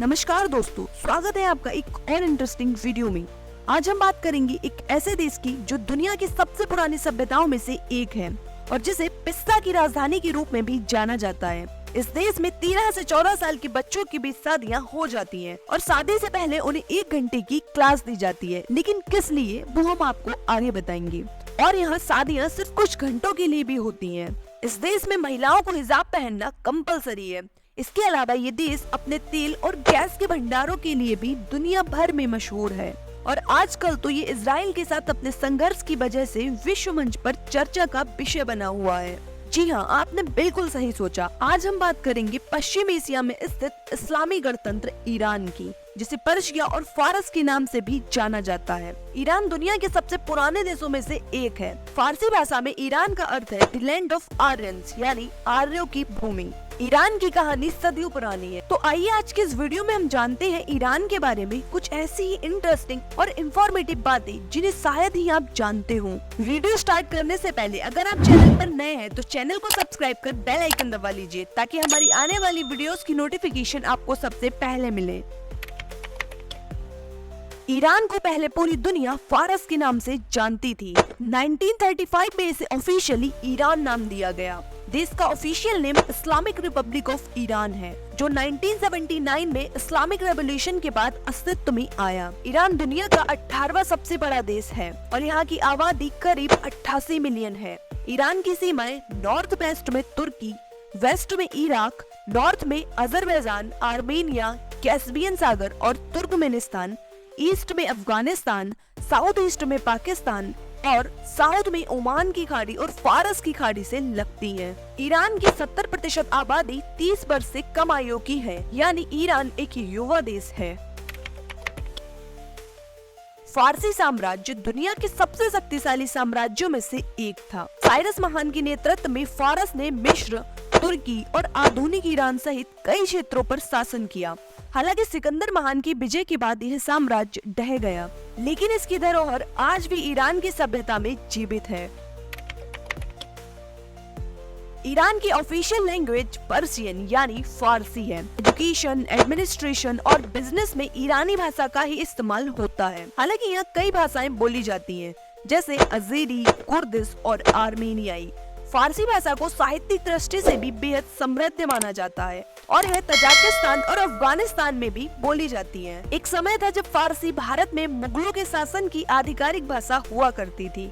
नमस्कार दोस्तों, स्वागत है आपका एक और इंटरेस्टिंग वीडियो में। आज हम बात करेंगे एक ऐसे देश की जो दुनिया की सबसे पुरानी सभ्यताओं में से एक है और जिसे पिस्ता की राजधानी के रूप में भी जाना जाता है। इस देश में 13 से 14 साल के बच्चों की भी शादियां हो जाती हैं और शादी से पहले उन्हें 1 घंटे की क्लास दी जाती है, लेकिन किस लिए वो हम आपको आगे बताएंगे। और यहाँ शादियाँ सिर्फ कुछ घंटों के लिए भी होती हैं। इस देश में महिलाओं को हिजाब पहनना कंपलसरी है। इसके अलावा ये देश अपने तेल और गैस के भंडारों के लिए भी दुनिया भर में मशहूर है और आजकल तो ये इजराइल के साथ अपने संघर्ष की वजह से विश्व मंच पर चर्चा का विषय बना हुआ है। जी हाँ, आपने बिल्कुल सही सोचा। आज हम बात करेंगे पश्चिम एशिया में स्थित इस्लामी गणतंत्र ईरान की, जिसे पर्शिया और फारस के नाम से भी जाना जाता है। ईरान दुनिया के सबसे पुराने देशों में से एक है। फारसी भाषा में ईरान का अर्थ है द लैंड ऑफ आर्यंस, यानी आर्यों की भूमि। ईरान की कहानी सदियों पुरानी है। तो आइए आज के इस वीडियो में हम जानते हैं ईरान के बारे में कुछ ऐसी ही इंटरेस्टिंग और इंफॉर्मेटिव बातें जिन्हें शायद ही आप जानते हो। वीडियो स्टार्ट करने से पहले अगर आप चैनल पर नए हैं तो चैनल को सब्सक्राइब कर बेल आइकन दबा लीजिए ताकि हमारी आने वाली वीडियोस की नोटिफिकेशन आपको सबसे पहले मिले। ईरान को पहले पूरी दुनिया फारस के नाम से जानती थी। 1935 में इसे ऑफिशियली ईरान नाम दिया गया। देश का official name Islamic Republic of Iran है, जो 1979 में इस्लामिक रेवोल्यूशन के बाद अस्तित्व में आया। ईरान दुनिया का 18वां सबसे बड़ा देश है और यहाँ की आबादी करीब 88 मिलियन है। ईरान की सीमाएं नॉर्थ वेस्ट में तुर्की, वेस्ट में इराक, नॉर्थ में अजरबैजान, आर्मेनिया, कैस्पियन सागर और तुर्कमेनिस्तान, ईस्ट में अफगानिस्तान, साउथ ईस्ट में पाकिस्तान और साउथ में ओमान की खाड़ी और फारस की खाड़ी से लगती है। ईरान की 70% आबादी 30 वर्ष से कम आयु की है, यानी ईरान एक युवा देश है। फारसी साम्राज्य दुनिया के सबसे शक्तिशाली साम्राज्यों में से एक था। साइरस महान के नेतृत्व में फारस ने मिस्र, तुर्की और आधुनिक ईरान सहित कई क्षेत्रों पर शासन किया। हालांकि सिकंदर महान की विजय के बाद यह साम्राज्य ढह गया, लेकिन इसकी धरोहर आज भी ईरान की सभ्यता में जीवित है। ईरान की ऑफिशियल लैंग्वेज पर्शियन यानी फारसी है। एजुकेशन, एडमिनिस्ट्रेशन और बिजनेस में ईरानी भाषा का ही इस्तेमाल होता है। हालांकि यहाँ कई भाषाएं बोली जाती हैं, जैसे अज़ेरी, कुर्दिश और आर्मेनियाई। फारसी भाषा को साहित्यिक दृष्टि से भी बेहद समृद्ध माना जाता है और यह तजाकिस्तान और अफगानिस्तान में भी बोली जाती है। एक समय था जब फारसी भारत में मुगलों के शासन की आधिकारिक भाषा हुआ करती थी।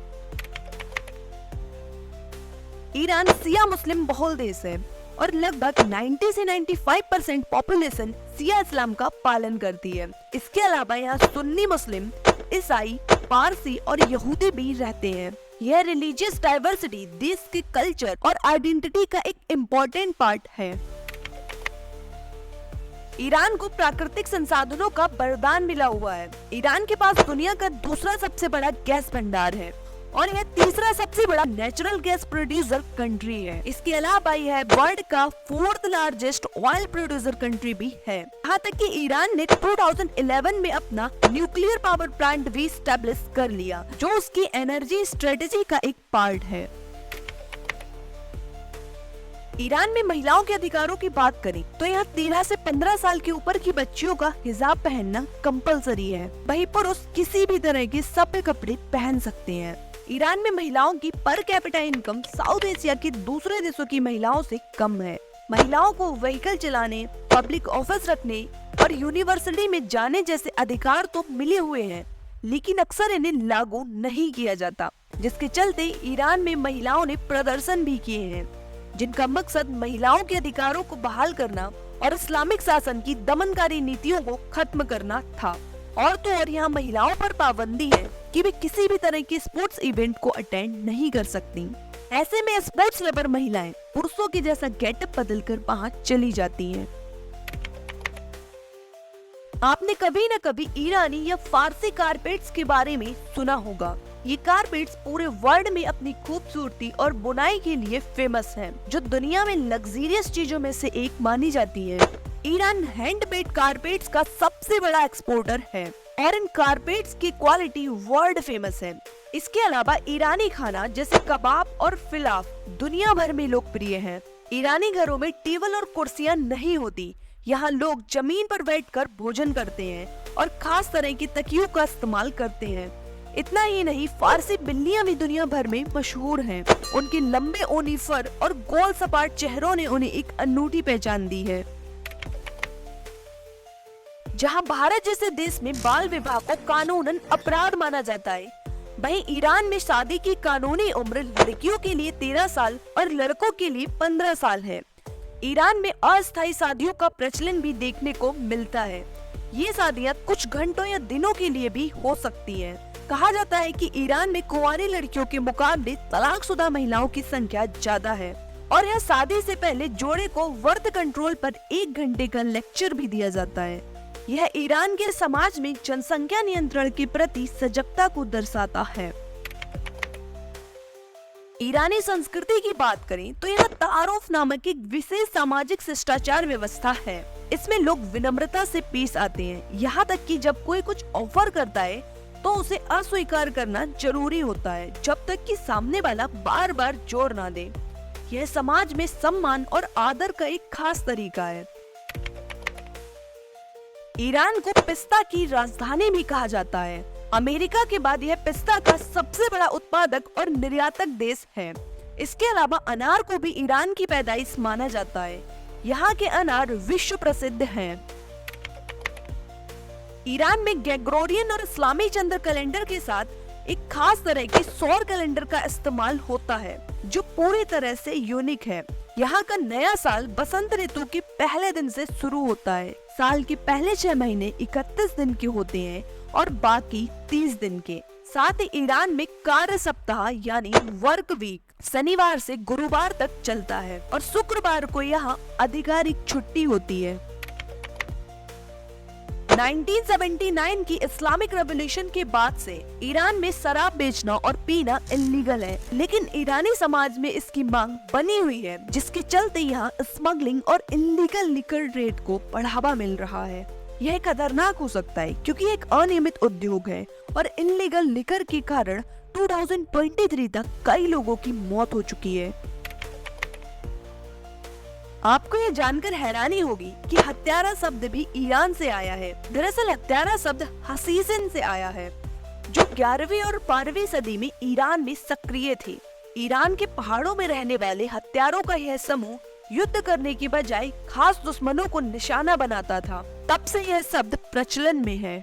ईरान शिया मुस्लिम बहुल देश है और लगभग 90 से 95% पॉपुलेशन शिया इस्लाम का पालन करती है। इसके अलावा यहाँ सुन्नी मुस्लिम, ईसाई, पारसी और यहूदी भी रहते हैं। यह रिलीजियस डाइवर्सिटी देश के कल्चर और आइडेंटिटी का एक इम्पोर्टेंट पार्ट है। ईरान को प्राकृतिक संसाधनों का वरदान मिला हुआ है। ईरान के पास दुनिया का दूसरा सबसे बड़ा गैस भंडार है और यह तीसरा सबसे बड़ा नेचुरल गैस प्रोड्यूसर कंट्री है। इसके अलावा यह वर्ल्ड का 4th largest oil producer country भी है। यहाँ तक कि ईरान ने 2011 में अपना न्यूक्लियर पावर प्लांट भी स्टैब्लिश कर लिया, जो उसकी एनर्जी स्ट्रेटेजी का एक पार्ट है। ईरान में महिलाओं के अधिकारों की बात करें तो यहाँ 13 से 15 साल के ऊपर की बच्चियों का हिजाब पहनना कंपलसरी है। वहीं पुरुष किसी भी तरह के सफेद कपड़े पहन सकते हैं। ईरान में महिलाओं की per capita income south Asia के दूसरे देशों की महिलाओं से कम है। महिलाओं को व्हीकल चलाने, पब्लिक ऑफिस रखने और यूनिवर्सिटी में जाने जैसे अधिकार तो मिले हुए हैं, लेकिन अक्सर इन्हें लागू नहीं किया जाता, जिसके चलते ईरान में महिलाओं ने प्रदर्शन भी किए हैं, जिनका मकसद महिलाओं के अधिकारों को बहाल करना और इस्लामिक शासन की दमनकारी नीतियों को खत्म करना था। और तो और यहाँ महिलाओं पर पाबंदी है कि वे किसी भी तरह के स्पोर्ट्स इवेंट को अटेंड नहीं कर सकती। ऐसे में स्पोर्ट्स लवर महिलाएं पुरुषों के जैसा गेटअप बदलकर वहां चली जाती हैं। आपने कभी न कभी ईरानी या फारसी कारपेट्स के बारे में सुना होगा। ये कारपेट्स पूरे वर्ल्ड में अपनी खूबसूरती और बुनाई के लिए फेमस हैं, जो दुनिया में लग्जरियस चीजों में से एक मानी जाती है। ईरान हैंडमेड कारपेट्स का सबसे बड़ा एक्सपोर्टर है और इन कारपेट्स की क्वालिटी वर्ल्ड फेमस है। इसके अलावा ईरानी खाना जैसे कबाब और फिलाफ दुनिया भर में लोकप्रिय है। ईरानी घरों में टेबल और कुर्सियां नहीं होती, यहाँ लोग जमीन पर बैठकर भोजन करते हैं और खास तरह की तकियों का इस्तेमाल करते हैं। इतना ही नहीं, फारसी बिल्लियां भी दुनिया भर में मशहूर हैं। उनके लंबे ऊनी फर और गोल सपाट चेहरों ने उन्हें एक अनूठी पहचान दी है। जहां भारत जैसे देश में बाल विवाह को कानूनन अपराध माना जाता है, वहीं ईरान में शादी की कानूनी उम्र लड़कियों के लिए 13 साल और लड़कों के लिए 15 साल है। ईरान में अस्थायी शादियों का प्रचलन भी देखने को मिलता है। ये शादियां कुछ घंटों या दिनों के लिए भी हो सकती हैं। कहा जाता है कि ईरान में कुंवारी लड़कियों के मुकाबले तलाकशुदा महिलाओं की संख्या ज्यादा है और यह शादी से पहले जोड़े को बर्थ कंट्रोल पर 1 घंटे का लेक्चर भी दिया जाता है। यह ईरान के समाज में जनसंख्या नियंत्रण के प्रति सजगता को दर्शाता है। ईरानी संस्कृति की बात करें तो यहाँ तारुफ नामक एक विशेष सामाजिक शिष्टाचार व्यवस्था है। इसमें लोग विनम्रता से पेश आते हैं, यहाँ तक कि जब कोई कुछ ऑफर करता है तो उसे अस्वीकार करना जरूरी होता है, जब तक कि सामने वाला बार बार जोर ना दे। यह समाज में सम्मान और आदर का एक खास तरीका है। ईरान को पिस्ता की राजधानी भी कहा जाता है। अमेरिका के बाद यह पिस्ता का सबसे बड़ा उत्पादक और निर्यातक देश है। इसके अलावा अनार को भी ईरान की पैदाइश माना जाता है। यहाँ के अनार विश्व प्रसिद्ध हैं। ईरान में ग्रेगोरियन और इस्लामी चंद्र कैलेंडर के साथ एक खास तरह के सौर कैलेंडर का इस्तेमाल होता है, जो पूरी तरह से यूनिक है। यहाँ का नया साल बसंत ऋतु के पहले दिन से शुरू होता है। साल के पहले 6 महीने 31 दिन के होते हैं और बाकी 30 दिन के। साथ ही ईरान में कार्य सप्ताह यानी वर्क वीक शनिवार से गुरुवार तक चलता है और शुक्रवार को यहाँ आधिकारिक छुट्टी होती है। 1979 की इस्लामिक रेवोल्यूशन के बाद से ईरान में शराब बेचना और पीना इलीगल है, लेकिन ईरानी समाज में इसकी मांग बनी हुई है, जिसके चलते यहाँ स्मगलिंग और इलीगल लिकर ट्रेड को बढ़ावा मिल रहा है। यह खतरनाक हो सकता है क्योंकि एक अनियमित उद्योग है और इलीगल लिकर के कारण 2023 तक कई लोगों की मौत हो चुकी है। आपको ये जानकर हैरानी होगी कि हत्यारा शब्द भी ईरान से आया है। दरअसल हत्यारा शब्द हसीसन से आया है, जो 11वीं और 12वीं सदी में ईरान में सक्रिय थे। ईरान के पहाड़ों में रहने वाले हत्यारों का यह समूह युद्ध करने की बजाय खास दुश्मनों को निशाना बनाता था। तब से यह शब्द प्रचलन में है।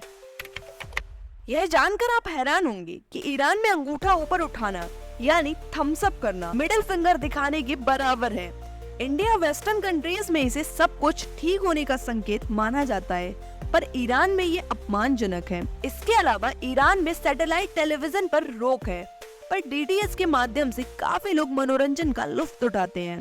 यह जानकर आप हैरान होंगे कि ईरान में अंगूठा ऊपर उठाना यानी थम्स अप करना मिडिल फिंगर दिखाने के बराबर है। इंडिया वेस्टर्न कंट्रीज में इसे सब कुछ ठीक होने का संकेत माना जाता है, पर ईरान में ये अपमानजनक है। इसके अलावा ईरान में सैटेलाइट टेलीविजन पर रोक है, पर डीटीएच के माध्यम से काफी लोग मनोरंजन का लुत्फ उठाते हैं।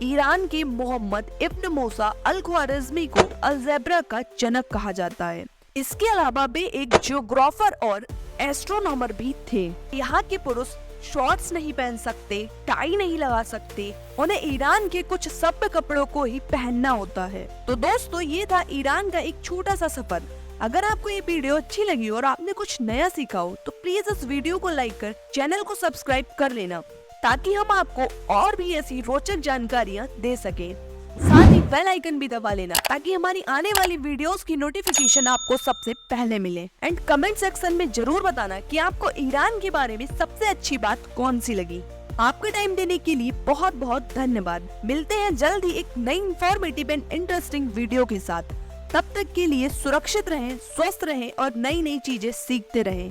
ईरान के मोहम्मद इब्न मूसा अल ख्वारिज़मी को अलजेब्रा का जनक कहा जाता है। इसके अलावा वे एक जियोग्राफर और एस्ट्रोनॉमर भी थे। यहाँ के पुरुष शॉर्ट्स नहीं पहन सकते, टाई नहीं लगा सकते, उन्हें ईरान के कुछ सभ्य कपड़ों को ही पहनना होता है। तो दोस्तों, ये था ईरान का एक छोटा सा सफर। अगर आपको ये वीडियो अच्छी लगी और आपने कुछ नया सीखा हो तो प्लीज इस वीडियो को लाइक कर चैनल को सब्सक्राइब कर लेना, ताकि हम आपको और भी ऐसी रोचक जानकारियाँ दे सके। साथ ही बेल आइकन भी दबा लेना, ताकि हमारी आने वाली वीडियोस की नोटिफिकेशन आपको सबसे पहले मिले। एंड कमेंट सेक्शन में जरूर बताना कि आपको ईरान के बारे में सबसे अच्छी बात कौन सी लगी। आपके टाइम देने के लिए बहुत बहुत धन्यवाद। मिलते हैं जल्द ही एक नई इंफॉर्मेटिव एंड इंटरेस्टिंग वीडियो के साथ। तब तक के लिए सुरक्षित रहें, स्वस्थ रहें और नई नई चीजें सीखते रहें।